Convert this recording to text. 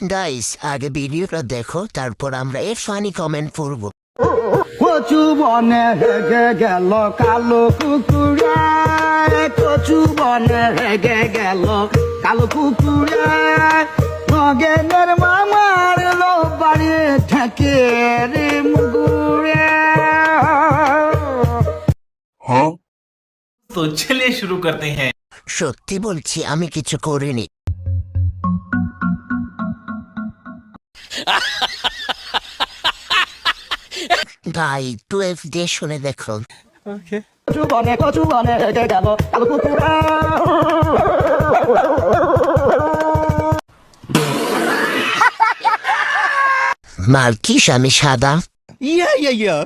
Guys আগে ভিডিওটা দেখো, তারপর আমরা এর ফানি কমেন্ট করব। কচু বনে হেগে গেল কালো কুকুরে, কচু বনে হেগে গেল কালো কুকুরে, নগেনের মামার লো বাড়ি ঠেকে রে মুগুরে। तो चलिए शुरू करते हैं। সত্যি বলছি আমি কিছু করিনি। ভাই 12 দিয়ে শুনে দেখো। কচু বনে হেগে গেল কালো কুকুরে। মালকিস আমি সাদা। ইয়া ইয়া ইয়া